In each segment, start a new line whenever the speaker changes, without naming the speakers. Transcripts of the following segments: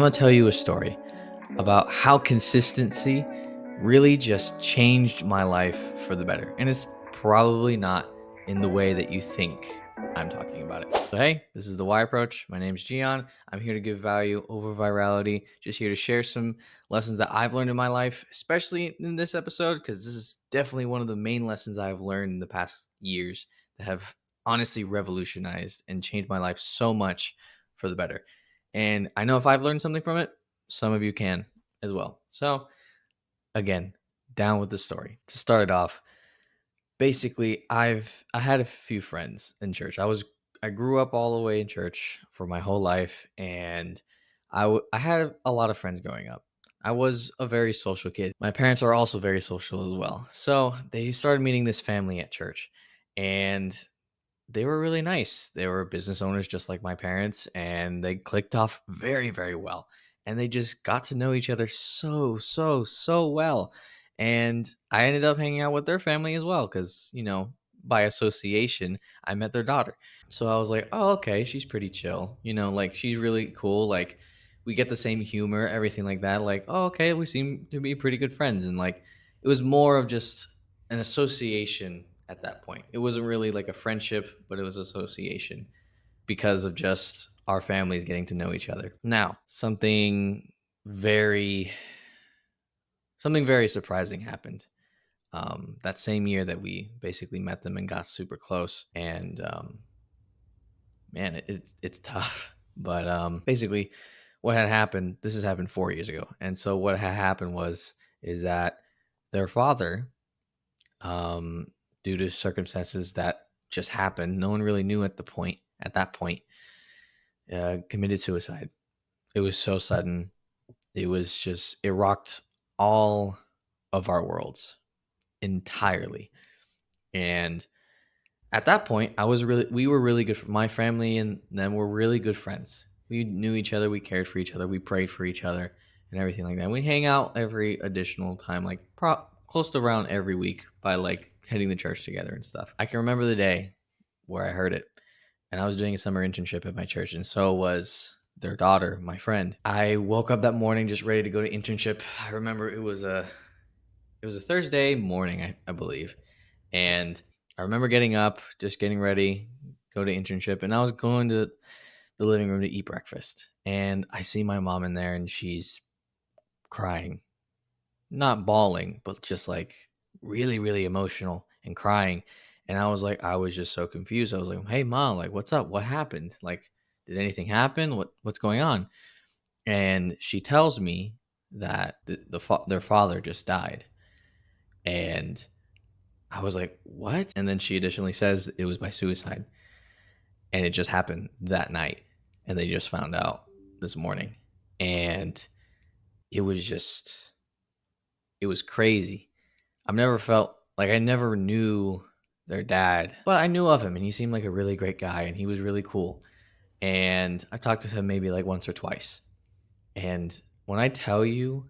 I'm gonna tell you a story about how consistency really just changed my life for the better. And it's probably not in the way that you think I'm talking about it. So, hey, this is the Y Approach. My name's Gian. I'm here to give value over virality, just here to share some lessons that I've learned in my life, especially in this episode, because this is definitely one of the main lessons I've learned in the past years that have honestly revolutionized and changed my life so much for the better. And I know if I've learned something from it, some of you can as well. So, again, down with the story. To start it off, basically, I had a few friends in church. I grew up all the way in church for my whole life, and I had a lot of friends growing up. I was a very social kid. My parents are also very social as well. So, they started meeting this family at church, and they were really nice. They were business owners just like my parents, and they clicked off very, very well. And they just got to know each other so well. And I ended up hanging out with their family as well because, by association, I met their daughter. So I was like, oh, okay, she's pretty chill. Like she's really cool. Like we get the same humor, everything like that. Like, oh, okay, we seem to be pretty good friends. And like it was more of just an association at that point. It wasn't really like a friendship, but it was association because of just our families getting to know each other. Now, very something very surprising happened. That same year that we basically met them and got super close, and man, it's tough. But basically, what had happened? This has happened 4 years ago, and so what had happened is that their father, um, due to circumstances that just happened, no one really knew at that point, committed suicide. It was so sudden. It rocked all of our worlds entirely. And at that point, we were really good. My family and them were really good friends. We knew each other. We cared for each other. We prayed for each other and everything like that. We hang out every additional time, like close to around every week by like heading to church together and stuff. I can remember the day where I heard it, and I was doing a summer internship at my church, and so was their daughter, my friend. I woke up that morning just ready to go to internship. I remember it was a Thursday morning, I believe, and I remember getting up, just getting ready, go to internship, and I was going to the living room to eat breakfast. And I see my mom in there, and she's crying, not bawling, but just like really, really emotional and crying. And I was just so confused. I was like, "Hey, mom, like, what's up? What happened? Like, did anything happen? What's going on?" And she tells me that their father just died, and I was like, "What?" And then she additionally says it was by suicide, and it just happened that night, and they just found out this morning, and it was just it was crazy. I've never felt like I never knew their dad, but I knew of him, and he seemed like a really great guy, and he was really cool. And I talked to him maybe like once or twice. And when I tell you,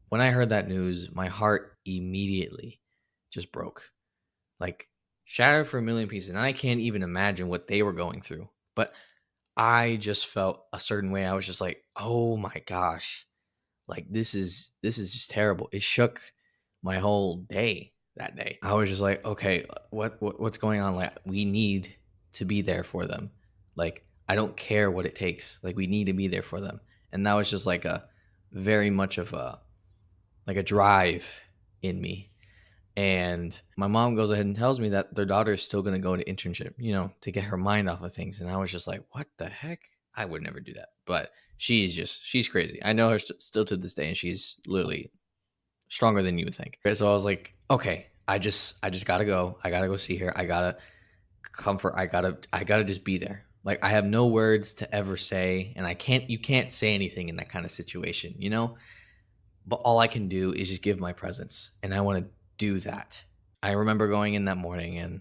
when I heard that news, my heart immediately just broke, like shattered for a million pieces. And I can't even imagine what they were going through. But I just felt a certain way. I was just like, "Oh my gosh. Like this is just terrible." It shook my whole day that day. I was just like, "Okay, what's going on? Like we need to be there for them. Like I don't care what it takes. Like we need to be there for them." And that was just like a very much of a drive in me. And my mom goes ahead and tells me that their daughter is still going to go to internship, to get her mind off of things. And I was just like, what the heck? I would never do that. But she's crazy. I know her still to this day, and she's literally stronger than you would think. So I was like, okay, I just gotta go. I gotta go see her. I gotta comfort. I gotta just be there. Like I have no words to ever say, and you can't say anything in that kind of situation. But all I can do is just give my presence, and I want to do that. I remember going in that morning, and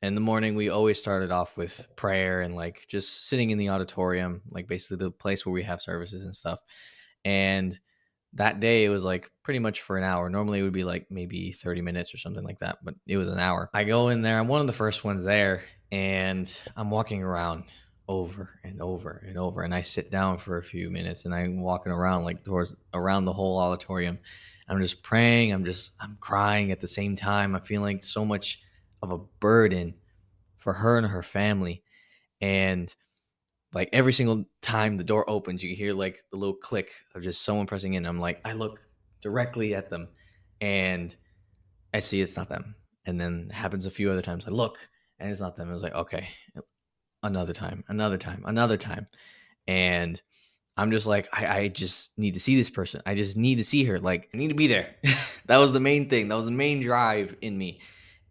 in the morning we always started off with prayer and like just sitting in the auditorium, like basically the place where we have services and stuff. And that day it was like pretty much for an hour. Normally it would be like maybe 30 minutes or something like that, but it was an hour. I go in there, I'm one of the first ones there, and I'm walking around over and over and over. And I sit down for a few minutes and I'm walking around like towards around the whole auditorium. I'm just praying. I'm crying at the same time. I'm feeling so much of a burden for her and her family. And like every single time the door opens, you hear like the little click of just someone pressing in. I'm like, I look directly at them and I see it's not them. And then it happens a few other times. I look and it's not them. I was like, okay, another time, another time, another time. And I'm just like, I just need to see this person. I just need to see her. Like, I need to be there. That was the main thing. That was the main drive in me.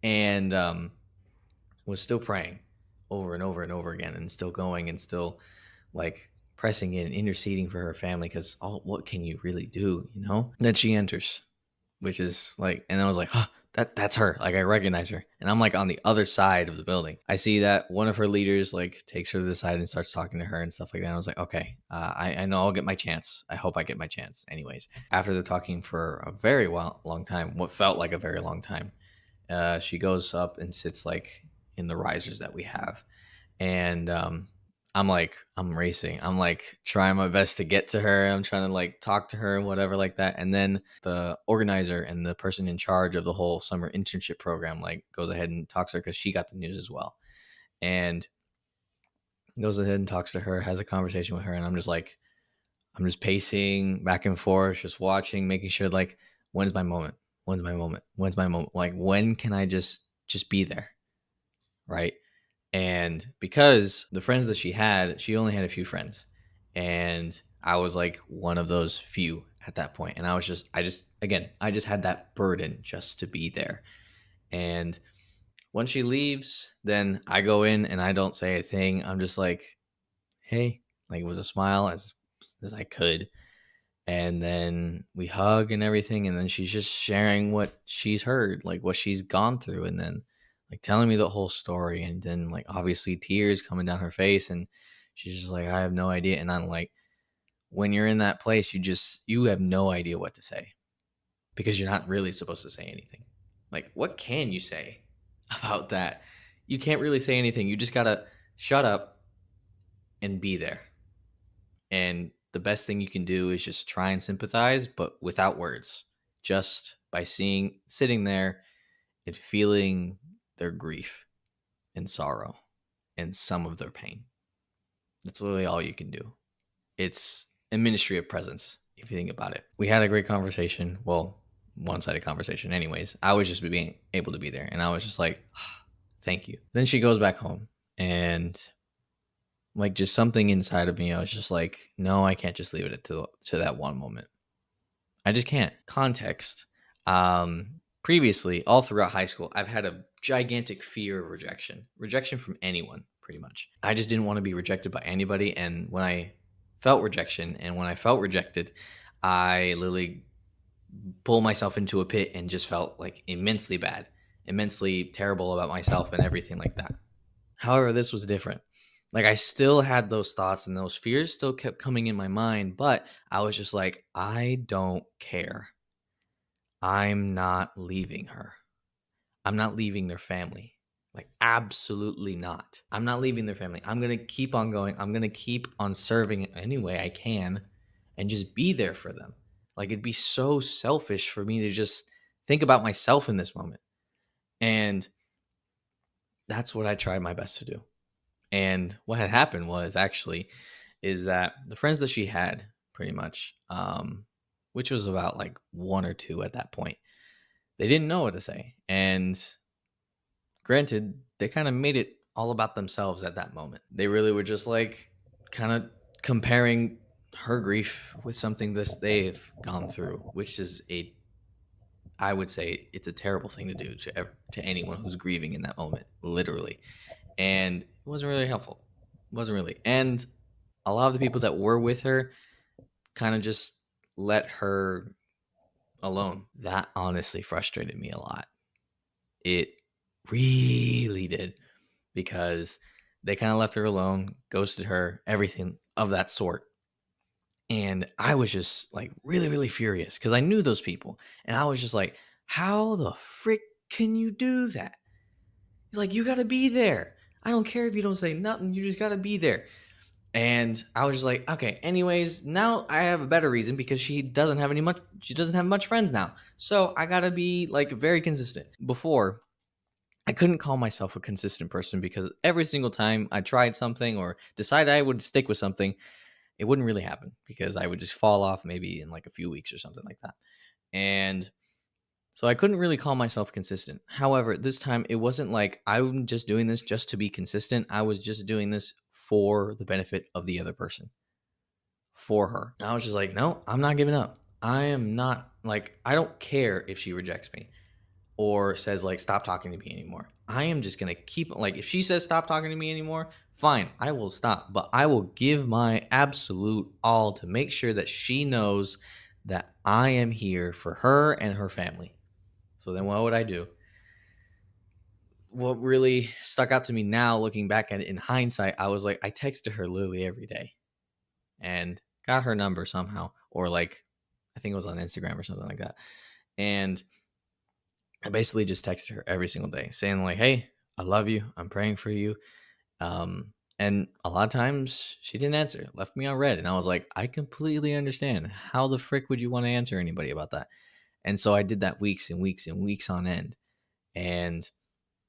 And was still praying over and over and over again and still going and still like pressing in, interceding for her family because what can you really do, you know? Then she enters, which is like, and I was like, huh, that's her. Like I recognize her, and I'm like on the other side of the building. I see that one of her leaders like takes her to the side and starts talking to her and stuff like that. And I was like, okay, I know I'll get my chance. I hope I get my chance. Anyways, after they're talking for a very long time, what felt like a very long time, she goes up and sits like in the risers that we have, and I'm like, I'm racing. I'm like trying my best to get to her. I'm trying to like talk to her and whatever like that. And then the organizer and the person in charge of the whole summer internship program like goes ahead and talks to her because she got the news as well. And goes ahead and talks to her, has a conversation with her, and I'm just like, I'm just pacing back and forth, just watching, making sure like, when's my moment? When's my moment? When's my moment? Like, when can I just be there? Right. And because the friends that she only had a few friends. And I was like one of those few at that point. And I just had that burden just to be there. And when she leaves, then I go in and I don't say a thing. I'm just like, hey, like it was a smile as I could. And then we hug and everything, and then she's just sharing what she's heard, like what she's gone through, and then like telling me the whole story, and then like obviously tears coming down her face, and she's just like, I have no idea. And I'm like, when you're in that place, you have no idea what to say because you're not really supposed to say anything. Like, what can you say about that? You can't really say anything. You just gotta shut up and be there. And the best thing you can do is just try and sympathize, but without words, just by sitting there and feeling their grief and sorrow and some of their pain. That's literally all you can do. It's a ministry of presence, if you think about it. We had a great conversation. Well, one sided conversation, anyways. I was just being able to be there. And I was just like, thank you. Then she goes back home and like just something inside of me, I was just like, no, I can't just leave it to that one moment. I just can't. Context. Previously, all throughout high school, I've had a gigantic fear of rejection from anyone, pretty much. I just didn't want to be rejected by anybody. And when I felt rejection and when I felt rejected, I literally pulled myself into a pit and just felt like immensely bad, immensely terrible about myself and everything like that. However, this was different. Like I still had those thoughts and those fears still kept coming in my mind, but I was just like, I don't care. I'm not leaving her. I'm not leaving their family. Like, absolutely not. I'm not leaving their family. I'm going to keep on going. I'm going to keep on serving any way I can and just be there for them. Like, it'd be so selfish for me to just think about myself in this moment. And that's what I tried my best to do. And what had happened was actually is that the friends that she had pretty much, which was about like one or two at that point, they didn't know what to say. And granted, they kind of made it all about themselves at that moment. They really were just like kind of comparing her grief with something that they've gone through, which is I would say it's a terrible thing to do to anyone who's grieving in that moment, literally. And it wasn't really helpful. It wasn't really. And a lot of the people that were with her kind of just let her alone. That honestly frustrated me a lot. It really did because they kind of left her alone, ghosted her, everything of that sort. And I was just like really, really furious because I knew those people. And I was just like, how the frick can you do that? Like, you got to be there. I don't care if you don't say nothing. You just got to be there. And I was just like, okay, anyways, now I have a better reason because she doesn't have much friends now. So I got to be like very consistent. Before, I couldn't call myself a consistent person because every single time I tried something or decided I would stick with something, it wouldn't really happen because I would just fall off maybe in like a few weeks or something like that. And so I couldn't really call myself consistent. However, this time it wasn't like I'm just doing this just to be consistent. I was just doing this for the benefit of the other person, for her. I was just like, no, I'm not giving up. I am not like, I don't care if she rejects me or says like stop talking to me anymore. I am just gonna keep like if she says stop talking to me anymore, fine, I will stop. But I will give my absolute all to make sure that she knows that I am here for her and her family. So then what would I do? What really stuck out to me now looking back at it in hindsight, I was like, I texted her literally every day and got her number somehow. Or like I think it was on Instagram or something like that. And I basically just texted her every single day saying like, "Hey, I love you. I'm praying for you." And a lot of times she didn't answer, left me on red, and I was like, "I completely understand. How the frick would you want to answer anybody about that?" And so I did that weeks and weeks and weeks on end. And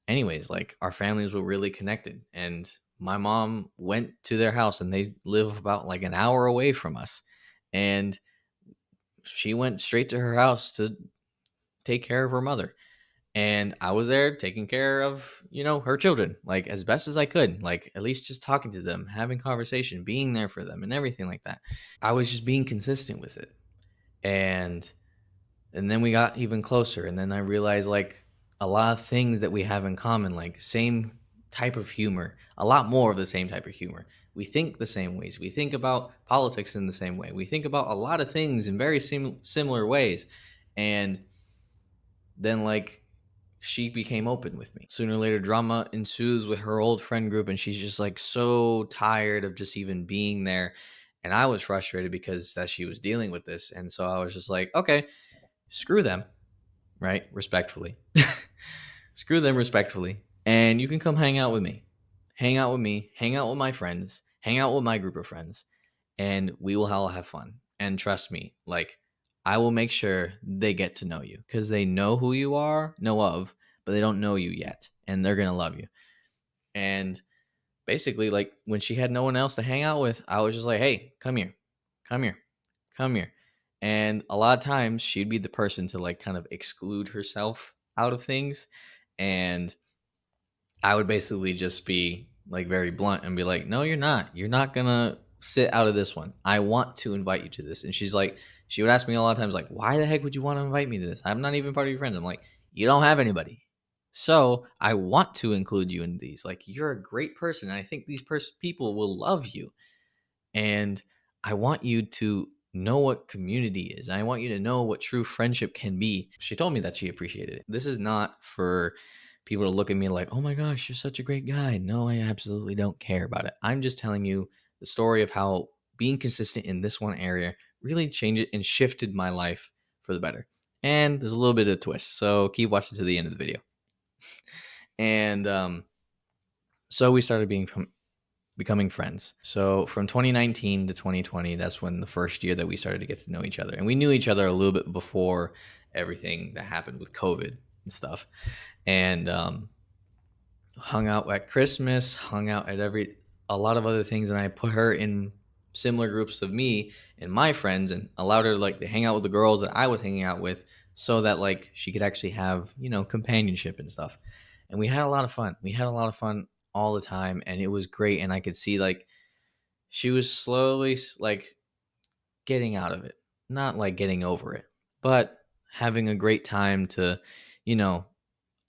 anyways, like our families were really connected, and my mom went to their house, and they live about like an hour away from us, and she went straight to her house to take care of her mother. And I was there taking care of, her children, like as best as I could, like at least just talking to them, having conversation, being there for them and everything like that. I was just being consistent with it. And then we got even closer, and then I realized like a lot of things that we have in common, like same type of humor, a lot more of the same type of humor. We think the same ways. We think about politics in the same way. We think about a lot of things in very similar ways. And then like she became open with me. Sooner or later, drama ensues with her old friend group, and she's just like so tired of just even being there. And I was frustrated because that she was dealing with this. And so I was just like, okay, screw them, right? Respectfully. Screw them respectfully. And you can come hang out with me. Hang out with me, hang out with my friends, hang out with my group of friends, and we will all have fun. And trust me, like I will make sure they get to know you because they know who you are, know of, but they don't know you yet, and they're gonna love you. And basically, like when she had no one else to hang out with, I was just like, "Hey, come here, come here, come here." And a lot of times, she'd be the person to like kind of exclude herself out of things, and I would basically just be like very blunt and be like, "No, you're not. You're not gonna sit out of this one. I want to invite you to this." And she's like, she would ask me a lot of times, like, "Why the heck would you want to invite me to this? I'm not even part of your friends." I'm like, "You don't have anybody, so I want to include you in these. Like, you're a great person, and I think these people will love you, and I want you to." Know what community is. I want you to know what true friendship can be. She told me that she appreciated it. This is not for people to look at me like, oh my gosh, you're such a great guy. No, I absolutely don't care about it. I'm just telling you the story of how being consistent in this one area really changed it and shifted my life for the better. And there's a little bit of a twist. So keep watching to the end of the video. And so we started becoming friends. So from 2019 to 2020, that's when the first year that we started to get to know each other. And we knew each other a little bit before everything that happened with COVID and stuff. And hung out at Christmas, hung out at a lot of other things, and I put her in similar groups of me and my friends, and allowed her like to hang out with the girls that I was hanging out with, so that like she could actually have companionship and stuff. And we had a lot of fun. We had a lot of fun all the time, and it was great. And I could see like she was slowly like getting out of it, not like getting over it, but having a great time to, you know,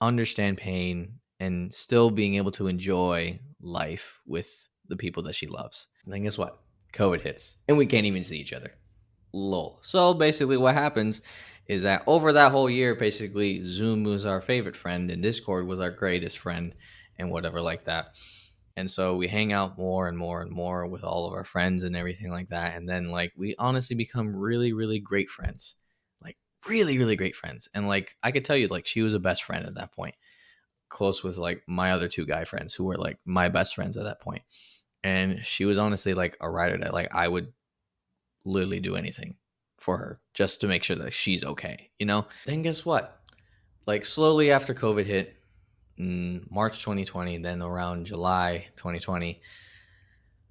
understand pain and still being able to enjoy life with the people that she loves. And then guess what? COVID hits and we can't even see each other. Lol. So basically, what happens is that over that whole year, basically, Zoom was our favorite friend and Discord was our greatest friend and whatever like that. And so we hang out more and more and more with all of our friends and everything like that. And then, like, we honestly become really, really great friends. Like, really, really great friends. And, like, I could tell you, like, she was a best friend at that point. close with like my other two guy friends who were like my best friends at that point. And she was honestly like a ride or die. Like I would literally do anything for her just to make sure that she's okay, you know? Then guess what? Like slowly after COVID hit in March 2020, then around July 2020,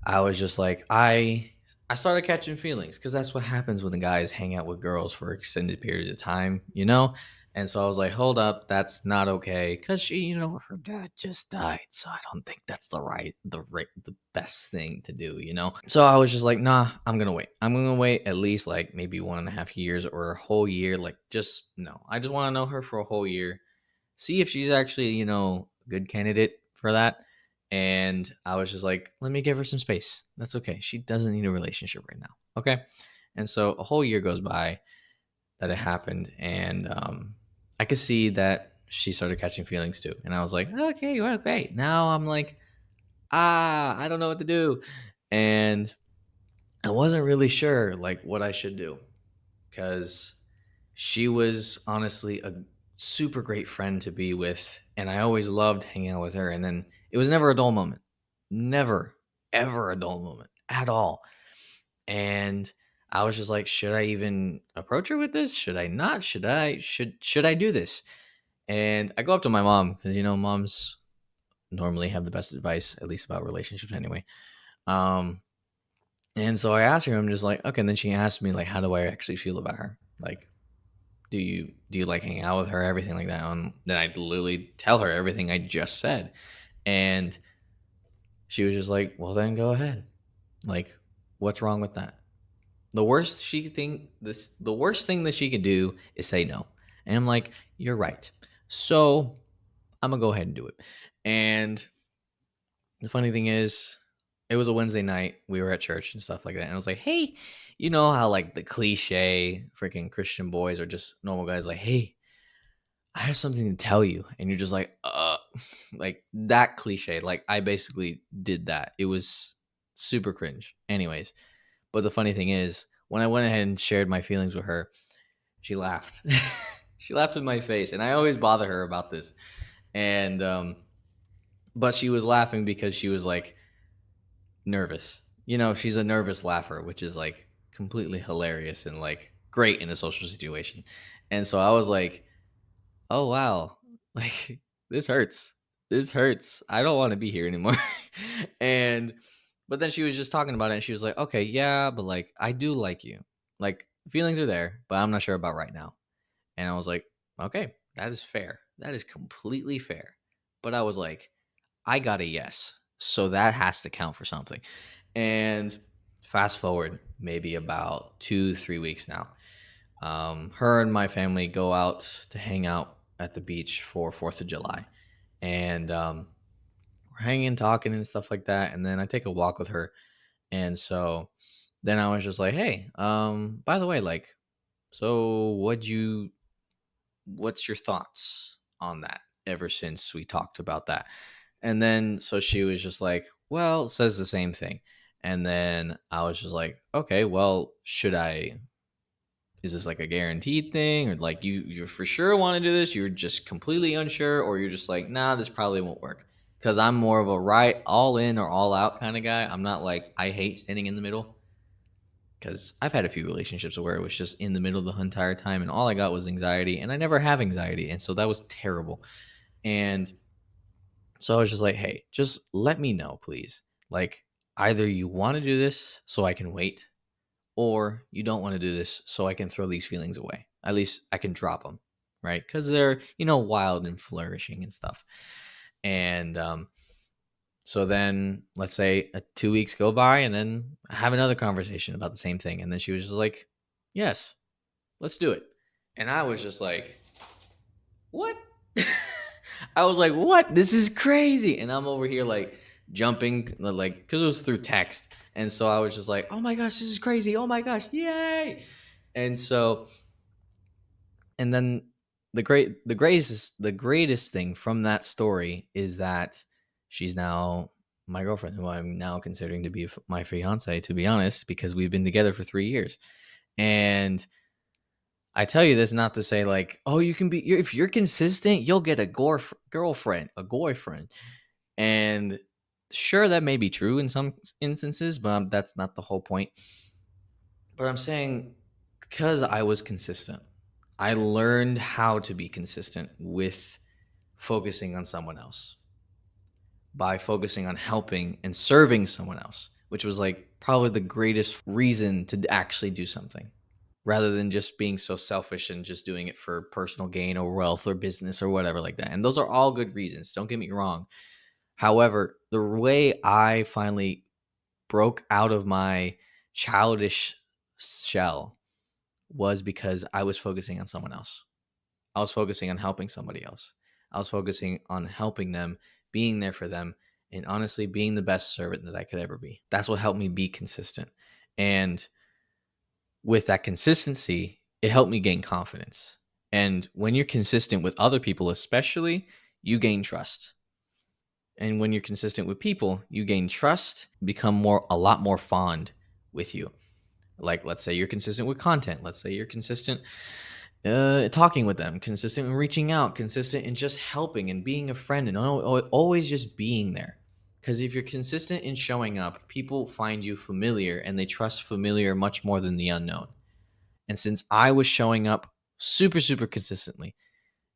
I was just like, I started catching feelings because that's what happens when the guys hang out with girls for extended periods of time, you know? And so I was like, hold up, that's not okay. Cause she, her dad just died. So I don't think that's the best thing to do, you know? So I was just like, nah, I'm gonna wait. I'm gonna wait at least like maybe 1.5 years or a whole year. Like just no. I just wanna know her for a whole year, see if she's actually, a good candidate for that. And I was just like, let me give her some space. That's okay. She doesn't need a relationship right now. Okay. And so a whole year goes by that it happened. And I could see that she started catching feelings too. And I was like, okay, well, great. Now I'm like, I don't know what to do. And I wasn't really sure like what I should do because she was honestly a super great friend to be with, and I always loved hanging out with her. And then it was never a dull moment, never, ever a dull moment at all. And I was just like, should I even approach her with this? Should I not? Should I do this? And I go up to my mom because moms normally have the best advice, at least about relationships anyway. Um, and so I asked her, I'm just like, okay. And then she asked me like, how do I actually feel about her? Like, do you like hanging out with her, everything like that? Then I literally tell her everything I just said, and she was just like, well, then go ahead. Like, what's wrong with that? The worst thing that she could do is say no. And I'm like, you're right. So I'm gonna go ahead and do it. And the funny thing is, it was a Wednesday night. We were at church and stuff like that. And I was like, hey, you know how like the cliche freaking Christian boys or just normal guys like, hey, I have something to tell you. And you're just like, like that cliche. Like I basically did that. It was super cringe. Anyways, but the funny thing is, when I went ahead and shared my feelings with her, she laughed. She laughed in my face. And I always bother her about this. And, but she was laughing because she was like nervous. She's a nervous laugher, which is like completely hilarious and like great in a social situation. And so I was like, oh wow, like this hurts, I don't want to be here anymore. And but then she was just talking about it and she was like, okay, yeah, but like I do like you, like feelings are there, but I'm not sure about right now. And I was like, okay, that is fair, that is completely fair. But I was like, I got a yes, so that has to count for something. And fast forward maybe about 2-3 weeks now, her and my family go out to hang out at the beach for 4th of July. And we're hanging, talking, and stuff like that. And then I take a walk with her. And so then I was just like, hey, by the way, like, so what's your thoughts on that ever since we talked about that? And then so she was just like, well, says the same thing. And then I was just like, okay, well, is this like a guaranteed thing, or like you for sure want to do this, you're just completely unsure, or you're just like, nah, this probably won't work? Because I'm more of a right all in or all out kind of guy. I'm not like, I hate standing in the middle, because I've had a few relationships where it was just in the middle the entire time and all I got was anxiety, and I never have anxiety, and so that was terrible. And so I was just like, hey, just let me know, please. Like, either you want to do this so I can wait, or you don't want to do this so I can throw these feelings away. At least I can drop them, right? Because they're, wild and flourishing and stuff. And so then let's say 2 weeks go by and then I have another conversation about the same thing. And then she was just like, yes, let's do it. And I was just like, what? I was like, what? This is crazy. And I'm over here like jumping, like, because it was through text. And so I was just like, oh my gosh, this is crazy. Oh my gosh, yay. And so, and then the greatest thing from that story is that she's now my girlfriend, who I'm now considering to be my fiance, to be honest, because we've been together for 3 years. And I tell you this not to say like, oh, you can be if you're consistent, you'll get a girlfriend, a boyfriend. And sure, that may be true in some instances, but that's not the whole point. But I'm saying because I was consistent, I learned how to be consistent with focusing on someone else by focusing on helping and serving someone else, which was like probably the greatest reason to actually do something rather than just being so selfish and just doing it for personal gain or wealth or business or whatever like that. And those are all good reasons. Don't get me wrong. However, the way I finally broke out of my childish shell was because I was focusing on someone else. I was focusing on helping somebody else. I was focusing on helping them, being there for them, and honestly being the best servant that I could ever be. That's what helped me be consistent. And with that consistency, it helped me gain confidence. And when you're consistent with other people, especially, you gain trust. And when you're consistent with people, you gain trust, become a lot more fond with you. Like, let's say you're consistent with content. Let's say you're consistent talking with them, consistent in reaching out, consistent in just helping and being a friend, and always just being there. Because if you're consistent in showing up, people find you familiar and they trust familiar much more than the unknown. And since I was showing up super, super consistently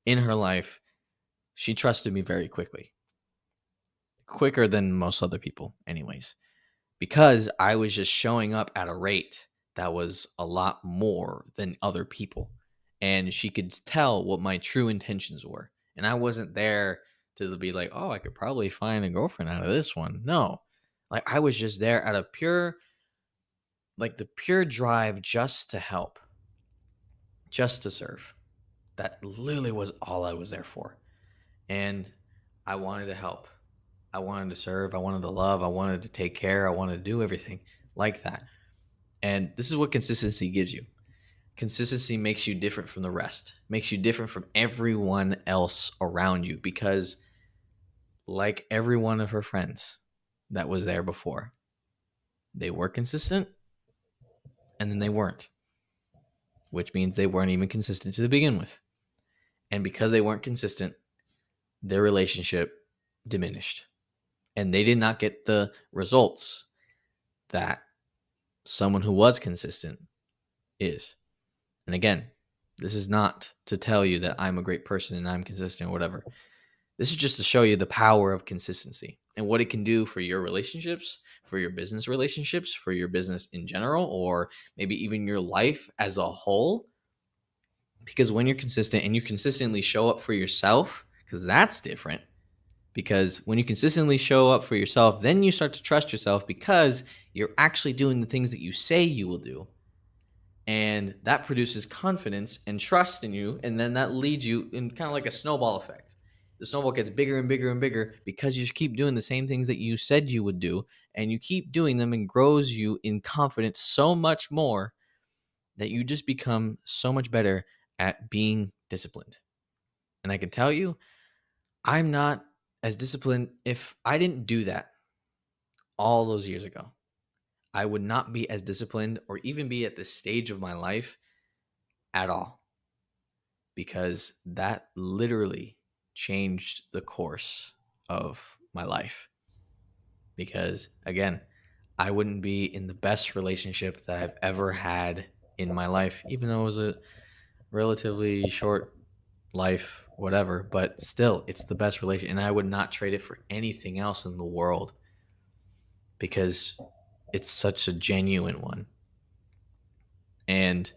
in her life, she trusted me very quickly, quicker than most other people, anyways, because I was just showing up at a rate that was a lot more than other people. And she could tell what my true intentions were. And I wasn't there to be like, oh, I could probably find a girlfriend out of this one. No. Like I was just there out of pure, like the pure drive just to help, just to serve. That literally was all I was there for. And I wanted to help. I wanted to serve. I wanted to love. I wanted to take care. I wanted to do everything like that. And this is what consistency gives you. Consistency makes you different from the rest, makes you different from everyone else around you because, like every one of her friends that was there before, they were consistent and then they weren't, which means they weren't even consistent to begin with. And because they weren't consistent, their relationship diminished and they did not get the results that someone who was consistent is. And again, this is not to tell you that I'm a great person and I'm consistent or whatever. This is just to show you the power of consistency and what it can do for your relationships, for your business relationships, for your business in general, or maybe even your life as a whole. Because when you're consistent and you consistently show up for yourself, because that's different. Because when you consistently show up for yourself, then you start to trust yourself because you're actually doing the things that you say you will do. And that produces confidence and trust in you. And then that leads you in kind of like a snowball effect. The snowball gets bigger and bigger and bigger because you keep doing the same things that you said you would do. And you keep doing them and grows you in confidence so much more that you just become so much better at being disciplined. And I can tell you, I'm not as disciplined if I didn't do that all those years ago. I would not be as disciplined or even be at this stage of my life at all, because that literally changed the course of my life. Because again, I wouldn't be in the best relationship that I've ever had in my life, even though it was a relatively short life, whatever, but still, it's the best relation. And I would not trade it for anything else in the world because it's such a genuine one. And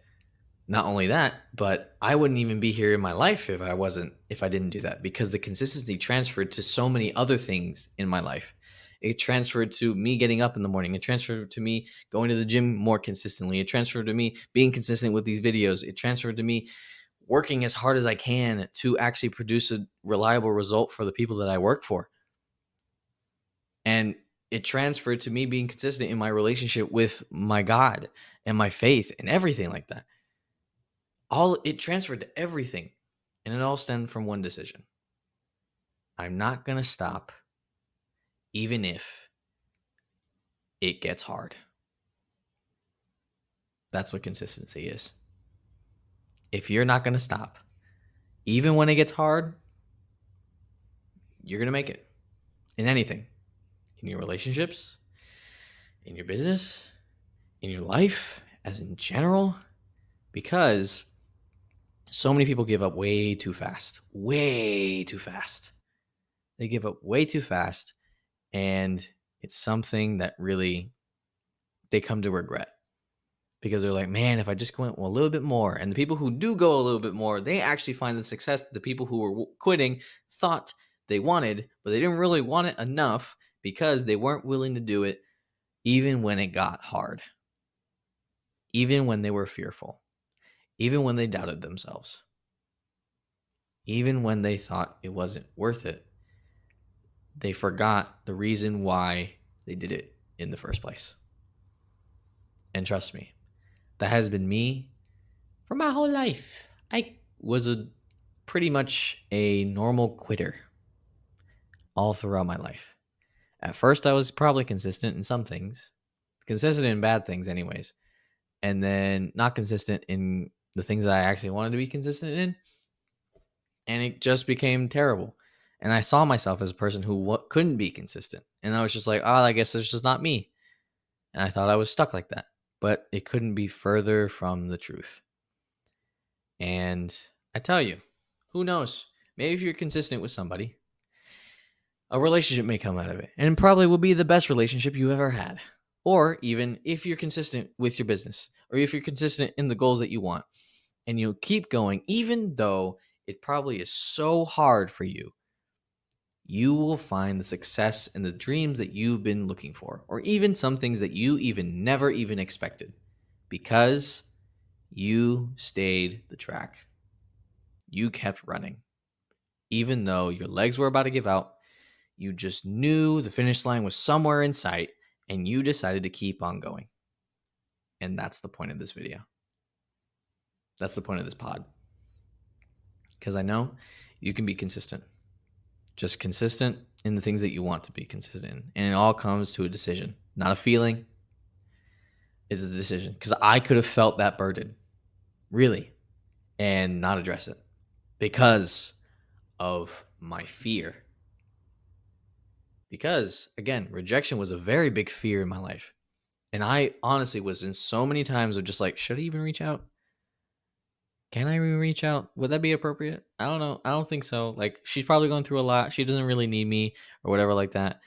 not only that, but I wouldn't even be here in my life if I didn't do that, because the consistency transferred to so many other things in my life. It transferred to me getting up in the morning. It transferred to me going to the gym more consistently. It transferred to me being consistent with these videos. It transferred to me working as hard as I can to actually produce a reliable result for the people that I work for. And it transferred to me being consistent in my relationship with my God and my faith and everything like that. All it transferred to everything, and it all stemmed from one decision. I'm not going to stop even if it gets hard. That's what consistency is. if you're not going to stop, even when it gets hard, you're going to make it in anything, in your relationships, in your business, in your life, as in general, because so many people give up way too fast. Way too fast. They give up way too fast, and it's something that really they come to regret because they're like, man, if I just went a little bit more. And the people who do go a little bit more, they actually find the success that the people who were quitting thought they wanted, but they didn't really want it enough because they weren't willing to do it even when it got hard, even when they were fearful, even when they doubted themselves, even when they thought it wasn't worth it. They forgot the reason why they did it in the first place. And trust me, that has been me for my whole life. I was pretty much a normal quitter all throughout my life. At first, I was probably consistent in some things, consistent in bad things, anyways, and then not consistent in the things that I actually wanted to be consistent in. And it just became terrible. And I saw myself as a person who couldn't be consistent. And I was just like, oh, I guess it's just not me. And I thought I was stuck like that. But it couldn't be further from the truth. And I tell you, who knows? Maybe if you're consistent with somebody, a relationship may come out of it. And it probably will be the best relationship you ever had. Or even if you're consistent with your business, or if you're consistent in the goals that you want, and you'll keep going, even though it probably is so hard for you, you will find the success and the dreams that you've been looking for, or even some things that you even never even expected, because you stayed the track. You kept running. Even though your legs were about to give out, you just knew the finish line was somewhere in sight, and you decided to keep on going. And that's the point of this video. That's the point of this pod. Because I know you can be consistent. Just consistent in the things that you want to be consistent in. And it all comes to a decision, not a feeling. It's a decision. Because I could have felt that burden, really, and not address it because of my fear. Because, again, rejection was a very big fear in my life. And I honestly was in so many times of just like, should I even reach out? Can I even reach out? Would that be appropriate? I don't know. I don't think so. Like, she's probably going through a lot. She doesn't really need me or whatever like that.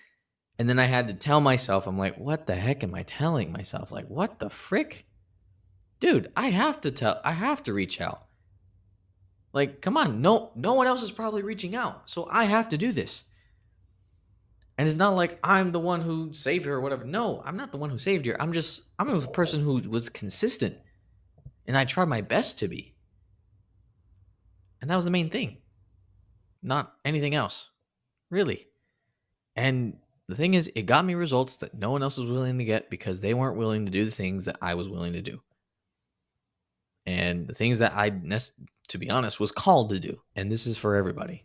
And then I had to tell myself, I'm like, what the heck am I telling myself? Like, what the frick? Dude, I have to reach out. Like, come on. No one else is probably reaching out. So I have to do this. And it's not like I'm the one who saved her or whatever. No, I'm not the one who saved her. I'm a person who was consistent. And I tried my best to be. And that was the main thing. Not anything else. Really. And the thing is, it got me results that no one else was willing to get because they weren't willing to do the things that I was willing to do. And the things that I, to be honest, was called to do. And this is for everybody.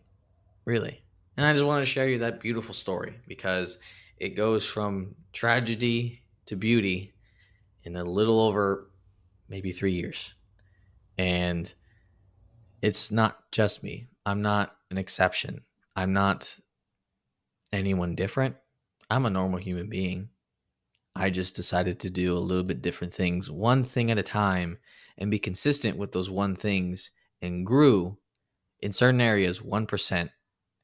Really. And I just want to share you that beautiful story because it goes from tragedy to beauty in a little over maybe 3 years. And it's not just me. I'm not an exception. I'm not anyone different. I'm a normal human being. I just decided to do a little bit different things, one thing at a time, and be consistent with those one things and grew in certain areas 1%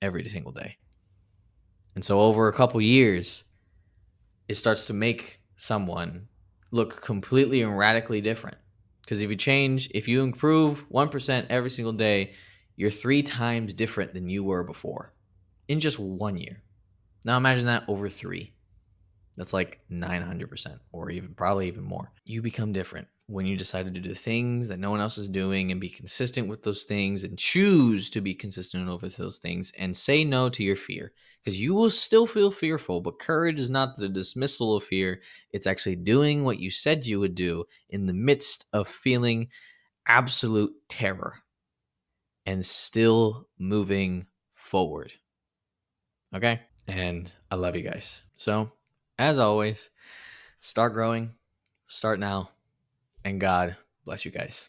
every single day. And so over a couple years, it starts to make someone look completely and radically different. Because if you improve 1% every single day, you're 3 times different than you were before in just 1 year. Now imagine that over 3. That's like 900% or even probably even more. You become different when you decide to do the things that no one else is doing and be consistent with those things and choose to be consistent over those things and say no to your fear, because you will still feel fearful, but courage is not the dismissal of fear. It's actually doing what you said you would do in the midst of feeling absolute terror and still moving forward. Okay? And I love you guys. So, as always, start growing, start now, and God bless you guys.